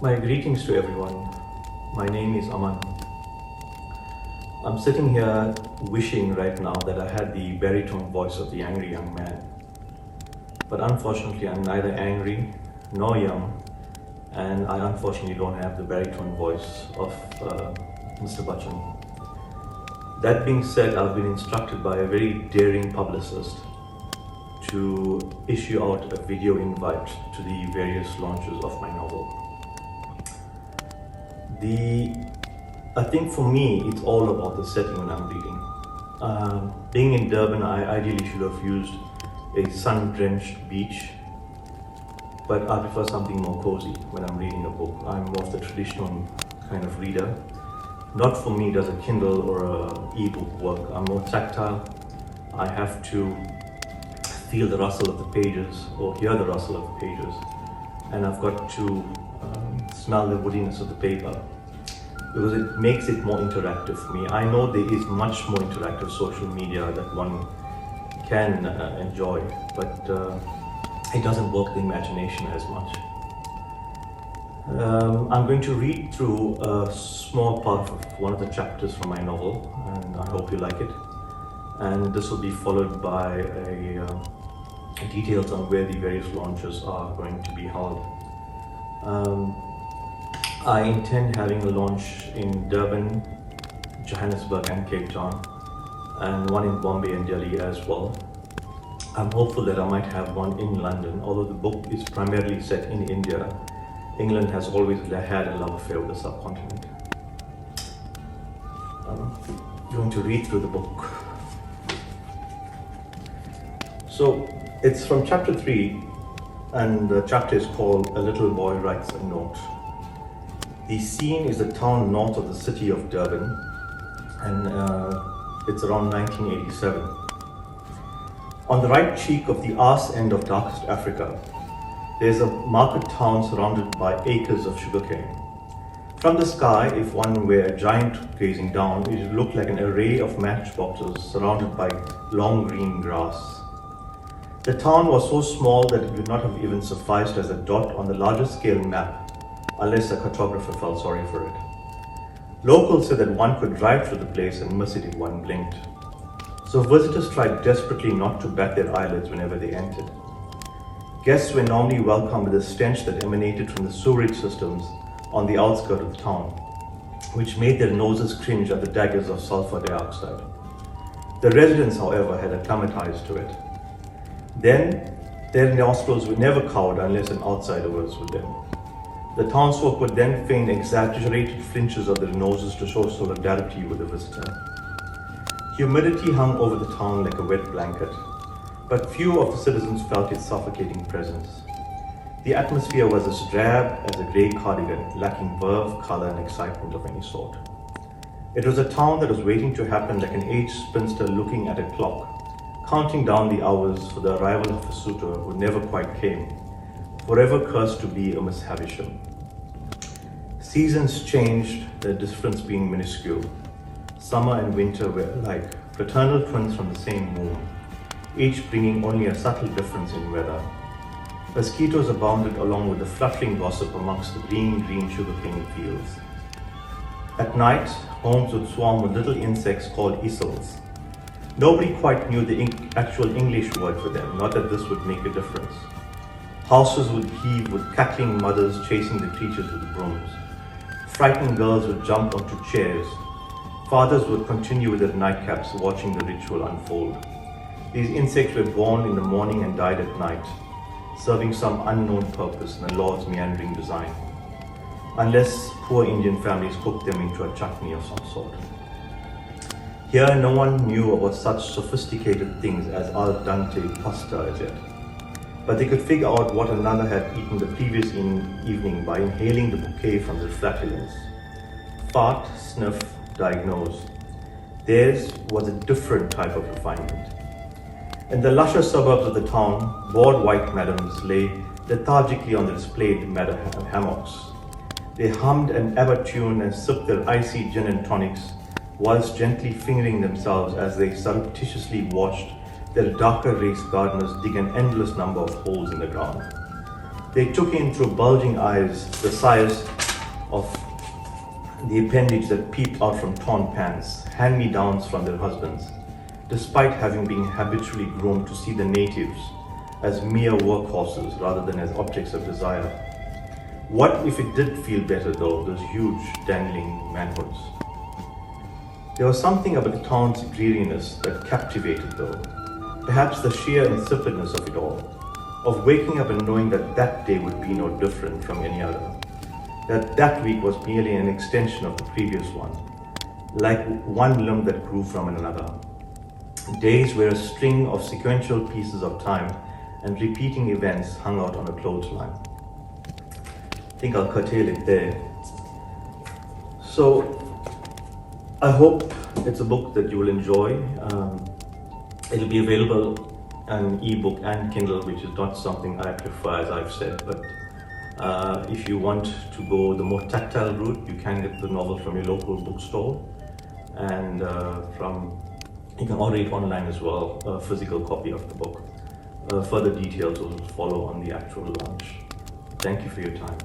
My greetings to everyone. My name is Aman. I'm sitting here wishing right now that I had the baritone voice of the angry young man. But unfortunately, I'm neither angry nor young, and I unfortunately don't have the baritone voice of Mr. Bachchan. That being said, I've been instructed by a very daring publicist to issue out a video invite to the various launches of my novel. I think for me, it's all about the setting when I'm reading. Being in Durban, I ideally should have used a sun-drenched beach, but I prefer something more cozy when I'm reading a book. I'm more of the traditional kind of reader. Not for me does a Kindle or an e-book work. I'm more tactile. I have to feel the rustle of the pages or hear the rustle of the pages, and I've got to smell the woodiness of the paper, because it makes it more interactive for me. I know there is much more interactive social media that one can enjoy, but it doesn't work the imagination as much. I'm going to read through a small part of one of the chapters from my novel, and I hope you like it. And this will be followed by details on where the various launches are going to be held. I intend having a launch in Durban, Johannesburg and Cape Town, and one in Bombay and Delhi as well. I'm hopeful that I might have one in London, although the book is primarily set in India. England has always had a love affair with the subcontinent. I'm going to read through the book. So it's from chapter 3, and the chapter is called A Little Boy Writes a Note. The scene is a town north of the city of Durban, and it's around 1987. On the right cheek of the arse end of darkest Africa, there's a market town surrounded by acres of sugarcane. From the sky, if one were a giant gazing down, it would look like an array of matchboxes surrounded by long green grass. The town was so small that it would not have even sufficed as a dot on the larger scale map, unless a cartographer felt sorry for it. Locals said that one could drive through the place and miss it if one blinked. So visitors tried desperately not to bat their eyelids whenever they entered. Guests were normally welcomed with a stench that emanated from the sewerage systems on the outskirts of the town, which made their noses cringe at the daggers of sulfur dioxide. The residents, however, had acclimatized to it. Then, their nostrils were never cowed unless an outsider was with them. The townsfolk would then feign exaggerated flinches of their noses to show solidarity with the visitor. Humidity hung over the town like a wet blanket, but few of the citizens felt its suffocating presence. The atmosphere was as drab as a grey cardigan, lacking verve, colour and excitement of any sort. It was a town that was waiting to happen like an aged spinster looking at a clock, counting down the hours for the arrival of a suitor who never quite came, forever cursed to be a Miss Havisham. Seasons changed, the difference being minuscule. Summer and winter were like fraternal twins from the same moon, each bringing only a subtle difference in weather. Mosquitoes abounded along with the fluttering gossip amongst the green sugarcane fields. At night, homes would swarm with little insects called easels. Nobody quite knew the actual English word for them, not that this would make a difference. Houses would heave with cackling mothers chasing the creatures with brooms. Frightened girls would jump onto chairs. Fathers would continue with their nightcaps watching the ritual unfold. These insects were born in the morning and died at night, serving some unknown purpose in the Lord's meandering design, unless poor Indian families cooked them into a chutney of some sort. Here no one knew about such sophisticated things as al dente pasta as yet, but they could figure out what another had eaten the previous evening by inhaling the bouquet from their flatulence. Fart, sniff, diagnose. Theirs was a different type of refinement. In the lusher suburbs of the town, bored white madams lay lethargically on the displayed hammocks. They hummed an ABBA tune and sipped their icy gin and tonics, whilst gently fingering themselves as they surreptitiously watched their darker race gardeners dig an endless number of holes in the ground. They took in through bulging eyes the size of the appendage that peeped out from torn pants, hand-me-downs from their husbands, despite having been habitually groomed to see the natives as mere workhorses rather than as objects of desire. What if it did feel better though, those huge dangling manhoods? There was something about the town's dreariness that captivated though, perhaps the sheer insipidness of it all, of waking up and knowing that that day would be no different from any other, that that week was merely an extension of the previous one, like one limb that grew from another. Days were a string of sequential pieces of time and repeating events hung out on a clothesline. I think I'll curtail it there. So I hope it's a book that you will enjoy. It'll be available on ebook and Kindle, which is not something I prefer, as I've said, but if you want to go the more tactile route, you can get the novel from your local bookstore, and you can order it online as well, a physical copy of the book. Further details will follow on the actual launch. Thank you for your time.